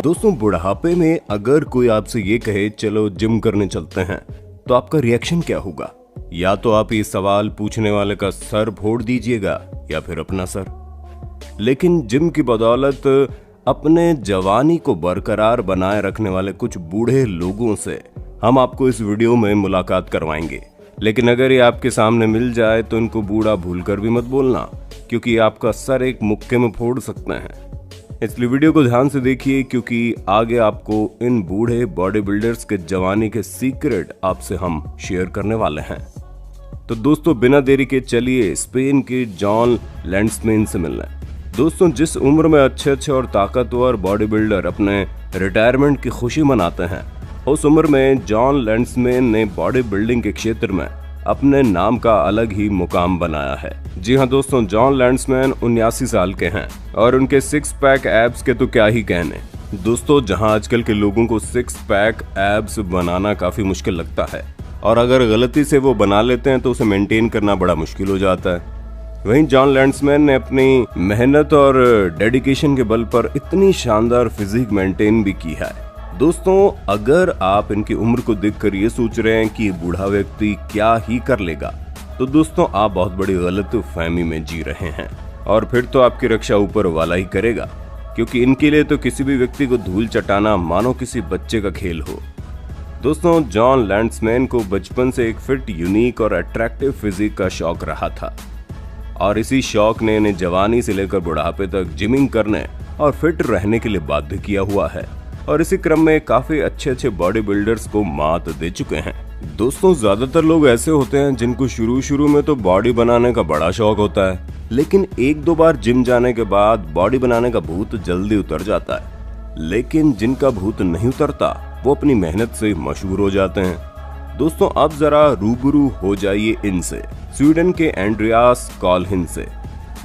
दोस्तों, बुढ़ापे में अगर कोई आपसे ये कहे चलो जिम करने चलते हैं, तो आपका रिएक्शन क्या होगा? या तो आप ये सवाल पूछने वाले का सर फोड़ दीजिएगा या फिर अपना सर। लेकिन जिम की बदौलत अपने जवानी को बरकरार बनाए रखने वाले कुछ बूढ़े लोगों से हम आपको इस वीडियो में मुलाकात करवाएंगे। लेकिन अगर ये आपके सामने मिल जाए तो इनको बूढ़ा भूलकर भी मत बोलना, क्योंकि आपका सर एक मुक्के में फोड़ सकते हैं। इसलिए वीडियो को ध्यान से देखिए, क्योंकि आगे आपको इन बूढ़े बॉडी बिल्डर्स के जवानी के सीक्रेट आपसे हम शेयर करने वाले हैं। तो दोस्तों, बिना देरी के चलिए स्पेन के जॉन लैंड्समैन से मिलने। दोस्तों, जिस उम्र में अच्छे और ताकतवर बॉडी बिल्डर अपने रिटायरमेंट की खुशी मनाते हैं, उस उम्र में जॉन लैंड्समैन ने बॉडी बिल्डिंग के क्षेत्र में अपने नाम का अलग ही मुकाम बनाया है। जी हाँ दोस्तों, जॉन लैंड्समैन 79 साल के हैं और उनके 6 पैक एब्स के तो क्या ही कहने। दोस्तों, जहां आजकल के लोगों को 6 पैक एब्स बनाना काफी मुश्किल लगता है और अगर गलती से वो बना लेते हैं तो उसे मेंटेन करना बड़ा मुश्किल हो जाता है, वहीं जॉन लैंड्समैन ने अपनी मेहनत और डेडिकेशन के बल पर इतनी शानदार फिजिक मेंटेन भी की है। दोस्तों, अगर आप इनकी उम्र को देखकर ये सोच रहे हैं कि ये बूढ़ा व्यक्ति क्या ही कर लेगा, तो दोस्तों आप बहुत बड़ी गलतफहमी में जी रहे हैं और फिर तो आपकी रक्षा ऊपर वाला ही करेगा, क्योंकि इनके लिए तो किसी भी व्यक्ति को धूल चटाना मानो किसी बच्चे का खेल हो। दोस्तों, जॉन लैंड्समैन को बचपन से एक फिट, यूनिक और अट्रैक्टिव फिजिक का शौक रहा था और इसी शौक ने इन्हें जवानी से लेकर बुढ़ापे तक जिमिंग करने और फिट रहने के लिए बाध्य किया हुआ है और इसी क्रम में काफी अच्छे बॉडी बिल्डर्स को मात दे चुके हैं। दोस्तों, ज्यादातर लोग ऐसे होते हैं जिनको शुरू में तो बॉडी बनाने का बड़ा शौक होता है, लेकिन 1-2 बार जिम जाने के बाद बॉडी बनाने का भूत जल्दी उतर जाता है। लेकिन जिनका भूत नहीं उतरता वो अपनी मेहनत से मशहूर हो जाते हैं। दोस्तों, अब जरा रूबरू हो जाइए इनसे, स्वीडन के एंड्रियास कॉलहिन से।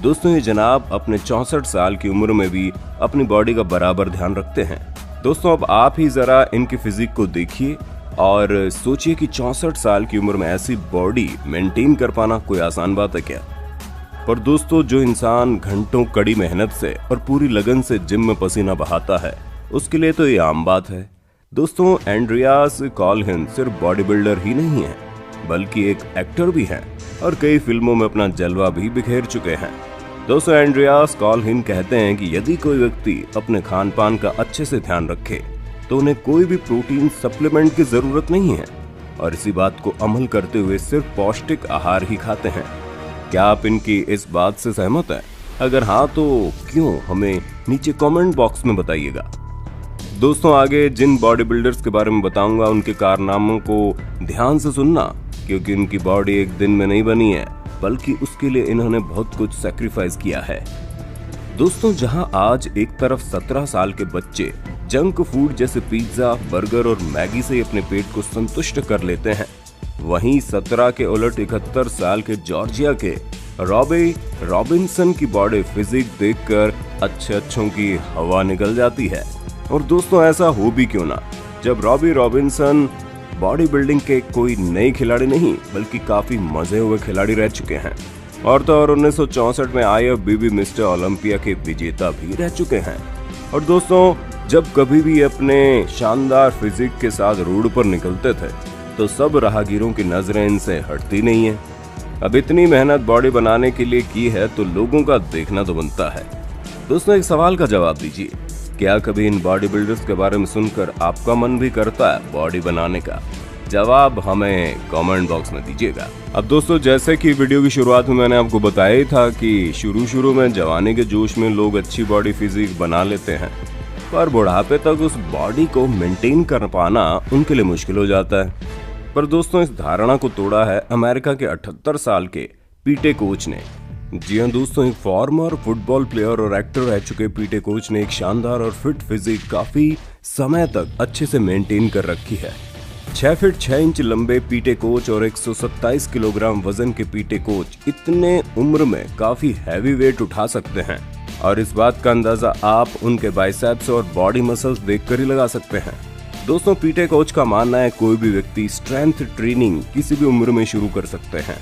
दोस्तों, ये जनाब अपने 64 साल की उम्र में भी अपनी बॉडी का बराबर ध्यान रखते हैं। दोस्तों, अब आप ही जरा इनकी फिजिक को देखिए और सोचिए कि 64 साल की उम्र में ऐसी बॉडी मेंटेन कर पाना कोई आसान बात है क्या? पर दोस्तों, जो इंसान घंटों कड़ी मेहनत से और पूरी लगन से जिम में पसीना बहाता है, उसके लिए तो ये आम बात है। दोस्तों, एंड्रियास कॉलहिन सिर्फ बॉडी बिल्डर ही नहीं है, बल्कि एक एक्टर भी है और कई फिल्मों में अपना जलवा भी बिखेर चुके हैं। दोस्तों, एंड्रियास कॉलहिन कहते हैं कि यदि कोई व्यक्ति अपने खान पान का अच्छे से ध्यान रखे तो उन्हें कोई भी प्रोटीन सप्लीमेंट की जरूरत नहीं है और इसी बात को अमल करते हुए सिर्फ पौष्टिक आहार ही खाते हैं। क्या आप इनकी इस बात से सहमत हैं? अगर हाँ तो क्यों, हमें नीचे कमेंट बॉक्स में बताइएगा। दोस्तों, आगे जिन बॉडी बिल्डर्स के बारे में बताऊंगा उनके कारनामों को ध्यान से सुनना, क्योंकि उनकी बॉडी एक दिन में नहीं बनी है, बल्कि उसके लिए इन्होंने बहुत कुछ सैक्रिफाइस किया है। दोस्तों, जहां आज एक तरफ 17 साल के बच्चे जंक फूड जैसे पिज्जा, बर्गर और मैगी से अपने पेट को संतुष्ट कर लेते हैं, वहीं 17 के उलट 71 साल के जॉर्जिया के रॉबी रॉबिन्सन की बॉडी फिजिक देखकर अच्छों की हवा निकल जाती है। और दोस्तों, ऐसा हो भी क्यों ना, जब रॉबी रॉबिन्सन बॉडी बिल्डिंग के कोई नए खिलाड़ी नहीं बल्कि काफी मजे हुए खिलाड़ी रह चुके हैं और तो और 1964 में IFBB मिस्टर ओलंपिया के विजेता भी रह चुके हैं। और दोस्तों, जब कभी भी अपने शानदार फिजिक के साथ रोड पर निकलते थे तो सब राहगीरों की नजरें इनसे हटती नहीं है। अब इतनी मेहनत बॉडी बनाने के लिए की है तो लोगों का देखना तो बनता है। दोस्तों, एक सवाल का जवाब दीजिए, क्या कभी इन बॉडी बिल्डर्स के बारे में सुनकर आपका मन भी करता है बॉडी बनाने का? जवाब हमें कमेंट बॉक्स में दीजिएगा। अब दोस्तों, जैसे कि वीडियो की शुरुआत में मैंने आपको बताया ही था कि शुरू में जवानी के जोश में लोग अच्छी बॉडी फिजिक बना लेते हैं, पर बुढ़ापे तक उस बॉडी को मेंटेन कर पाना उनके लिए मुश्किल हो जाता है। पर दोस्तों, इस धारणा को तोड़ा है अमेरिका के 78 साल के पीटे कोच ने। जी हाँ दोस्तों, एक फॉर्मर फुटबॉल प्लेयर और एक्टर रह चुके पीटे कोच ने एक शानदार और फिट फिजिक काफी समय तक अच्छे से मेंटेन कर रखी है। 6 फीट 6 इंच लंबे पीटे कोच और 127 किलोग्राम वजन के पीटे कोच इतने उम्र में काफी हैवी वेट उठा सकते हैं और इस बात का अंदाजा आप उनके बाइसेप्स और बॉडी मसल्स देखकर ही लगा सकते हैं। दोस्तों, पीटे कोच का मानना है कोई भी व्यक्ति स्ट्रेंथ ट्रेनिंग किसी भी उम्र में शुरू कर सकते हैं।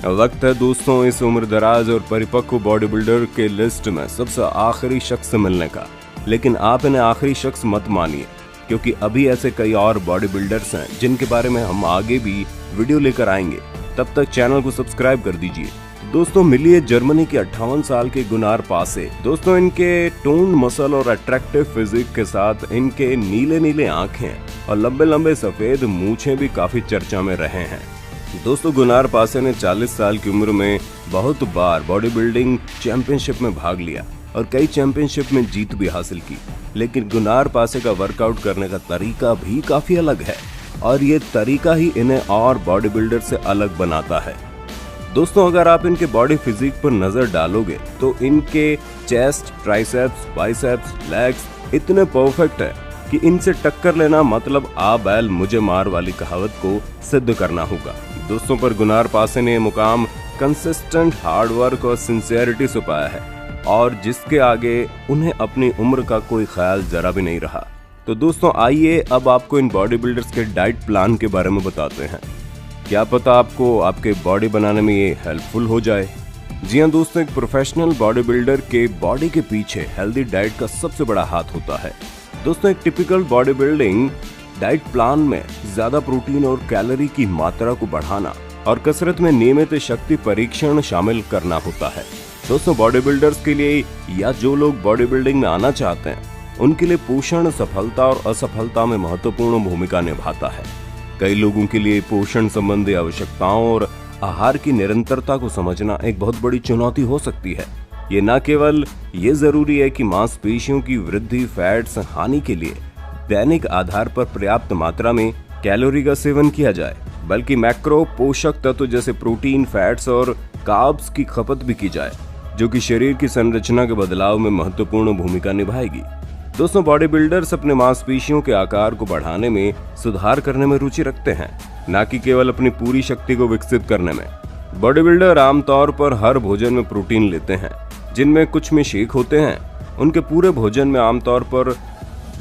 वक्त है दोस्तों इस उम्र दराज और परिपक्व बॉडी बिल्डर के लिस्ट में सबसे आखिरी शख्स मिलने का। लेकिन आप इन्हें आखिरी शख्स मत मानिए, क्योंकि अभी ऐसे कई और बॉडी बिल्डर्स हैं जिनके बारे में हम आगे भी वीडियो लेकर आएंगे। तब तक चैनल को सब्सक्राइब कर दीजिए। दोस्तों मिलिए जर्मनी के 58 साल के गुनार पासे। दोस्तों इनके टोन्ड मसल और अट्रैक्टिव फिजिक के साथ इनके नीले नीले आंखें और लंबे लंबे सफेद मूछें भी काफी चर्चा में रहे हैं। दोस्तों गुनार पासे ने 40 साल की उम्र में बहुत बार बॉडी बिल्डिंग चैंपियनशिप में भाग लिया और कई चैंपियनशिप में जीत भी हासिल की। लेकिन गुनार पासे का वर्कआउट करने का तरीका भी काफी अलग है और ये तरीका ही इन्हें और बॉडी बिल्डर से अलग बनाता है। दोस्तों अगर आप इनके बॉडी फिजिक पर नजर डालोगे तो इनके चेस्ट, ट्राइसेप्स, बाइसेप्स, लेग्स इतने परफेक्ट है कि इनसे टक्कर लेना मतलब आ बैल मुझे मार वाली कहावत को सिद्ध करना होगा। दोस्तों पर गुनार पासे ने मुकाम कंसिस्टेंट हार्ड वर्क और सिंसियरिटी से पाया है और जिसके आगे उन्हें अपनी उम्र का कोई ख्याल जरा भी नहीं रहा। तो दोस्तों आइए अब आपको इन बॉडी बिल्डर्स के डाइट प्लान के बारे में बताते हैं। क्या पता आपको आपके बॉडी बनाने में ये हेल्पफुल हो जाए। जी हाँ दोस्तों, एक प्रोफेशनल बॉडी बिल्डर के बॉडी के पीछे हेल्दी डाइट का सबसे बड़ा हाथ होता है। दोस्तों एक typical body building diet plan में ज्यादा प्रोटीन और कैलोरी की मात्रा को बढ़ाना और कसरत में नियमित शक्ति परीक्षण शामिल करना होता है। दोस्तों बॉडी बिल्डर्स के लिए या जो लोग बॉडी बिल्डिंग में आना चाहते हैं उनके लिए पोषण सफलता और असफलता में महत्वपूर्ण भूमिका निभाता है। कई लोगों के लिए पोषण संबंधी आवश्यकताओं और आहार की निरंतरता को समझना एक बहुत बड़ी चुनौती हो सकती है। ये न केवल ये जरूरी है कि मांसपेशियों की वृद्धि, फैट्स हानि के लिए दैनिक आधार पर पर्याप्त मात्रा में कैलोरी का सेवन किया जाए, बल्कि मैक्रो पोषक तत्व जैसे प्रोटीन, फैट्स और कार्ब्स की खपत भी की जाए, जो कि शरीर की संरचना के बदलाव में महत्वपूर्ण भूमिका निभाएगी। दोस्तों बॉडी बिल्डर्स अपने मांसपेशियों के आकार को बढ़ाने में सुधार करने में रुचि रखते हैं, न कि केवल अपनी पूरी शक्ति को विकसित करने में। बॉडी बिल्डर आमतौर पर हर भोजन में प्रोटीन लेते हैं, जिनमें कुछ में शेक होते हैं। उनके पूरे भोजन में आमतौर पर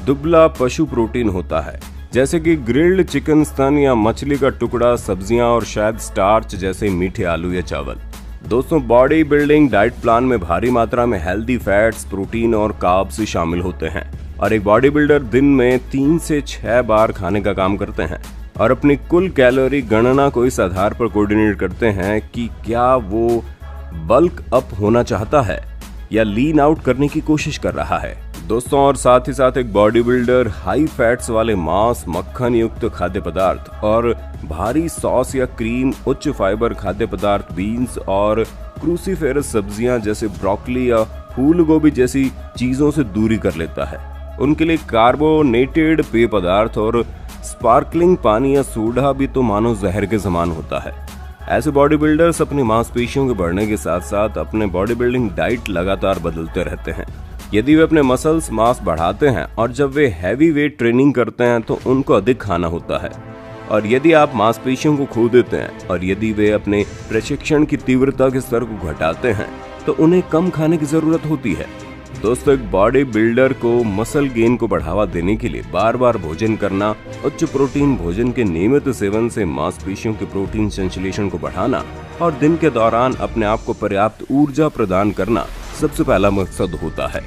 दुबला पशु प्रोटीन होता है, जैसे कि ग्रिल्ड चिकन स्तन या मछली का टुकड़ा, सब्जियां और शायद स्टार्च जैसे मीठे आलू या चावल। दोस्तों बॉडी बिल्डिंग डाइट प्लान में भारी मात्रा में हेल्दी फैट्स, प्रोटीन और कार्ब्स शामिल होते हैं और एक बॉडी बिल्डर दिन में 3 से 6 बार खाने का काम करते हैं और अपनी कुल कैलोरी गणना को इस आधार पर कोऑर्डिनेट करते हैं कि क्या वो बल्क अप होना चाहता है या लीन आउट करने की कोशिश कर रहा है। दोस्तों और साथ ही साथ एक बॉडी बिल्डर हाई फैट्स वाले मांस, मक्खन युक्त खाद्य पदार्थ और भारी सॉस या क्रीम, उच्च फाइबर खाद्य पदार्थ, बीन्स और क्रूसीफेरस सब्जियां जैसे ब्रोकली या फूल गोभी जैसी चीजों से दूरी कर लेता है। उनके लिए कार्बोनेटेड पेय पदार्थ और स्पार्कलिंग पानी या सोडा भी तो मानो जहर के समान होता है। ऐसे बॉडी बिल्डर्स अपनी मांसपेशियों के बढ़ने के साथ साथ अपने बॉडी बिल्डिंग डाइट लगातार बदलते रहते हैं। यदि वे अपने मसल्स मास बढ़ाते हैं और जब वे हैवी वेट ट्रेनिंग करते हैं तो उनको अधिक खाना होता है, और यदि आप मांसपेशियों को खो देते हैं और यदि वे अपने प्रशिक्षण की तीव्रता के स्तर को घटाते हैं तो उन्हें कम खाने की जरूरत होती है। दोस्तों एक बॉडी बिल्डर को मसल गेन को बढ़ावा देने के लिए बार बार भोजन करना, उच्च प्रोटीन भोजन के नियमित सेवन से मांसपेशियों के प्रोटीन संश्लेषण को बढ़ाना और दिन के दौरान अपने आप को पर्याप्त ऊर्जा प्रदान करना सबसे पहला मकसद होता है।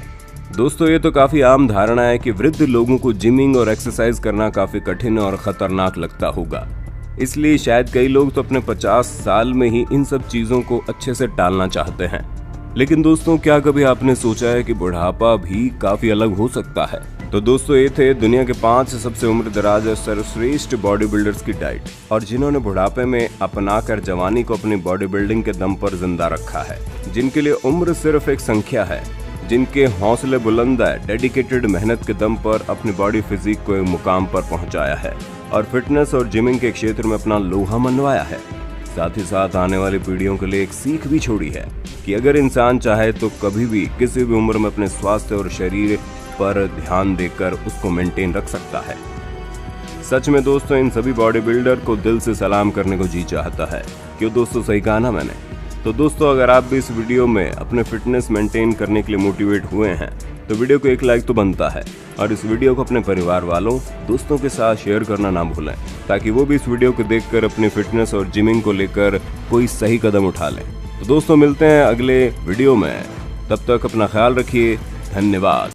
दोस्तों ये तो काफी आम धारणा है कि वृद्ध लोगों को जिमिंग और एक्सरसाइज करना काफी कठिन और खतरनाक लगता होगा, इसलिए शायद कई लोग तो अपने 50 साल में ही इन सब चीजों को अच्छे से टालना चाहते हैं। लेकिन दोस्तों क्या कभी आपने सोचा है कि बुढ़ापा भी काफी अलग हो सकता है? तो दोस्तों ये थे दुनिया के 5 सबसे उम्र दराज और सर्वश्रेष्ठ बॉडी बिल्डर्स की डाइट, और जिन्होंने बुढ़ापे में अपनाकर जवानी को अपनी बॉडी बिल्डिंग के दम पर जिंदा रखा है, जिनके लिए उम्र सिर्फ एक संख्या है, जिनके हौसले बुलंद है, डेडिकेटेड मेहनत के दम पर अपनी बॉडी फिजिक को एक मुकाम पर पहुंचाया है और फिटनेस और जिमिंग के क्षेत्र में अपना लोहा मनवाया है। साथ ही साथ आने वाली पीढ़ियों के लिए एक सीख भी छोड़ी है कि अगर इंसान चाहे तो कभी भी किसी भी उम्र में अपने स्वास्थ्य और शरीर पर ध्यान देकर उसको मेंटेन रख सकता है। सच में दोस्तों इन सभी बॉडी बिल्डर को दिल से सलाम करने को जी चाहता है। क्यों दोस्तों, सही कहा ना मैंने? तो दोस्तों अगर आप भी इस वीडियो में अपने फिटनेस मेंटेन करने के लिए मोटिवेट हुए हैं तो वीडियो को एक लाइक तो बनता है, और इस वीडियो को अपने परिवार वालों, दोस्तों के साथ शेयर करना ना भूलें, ताकि वो भी इस वीडियो को देखकर अपनी फिटनेस और जिमिंग को लेकर कोई सही कदम उठा लें। तो दोस्तों मिलते हैं अगले वीडियो में, तब तक अपना ख्याल रखिए। धन्यवाद।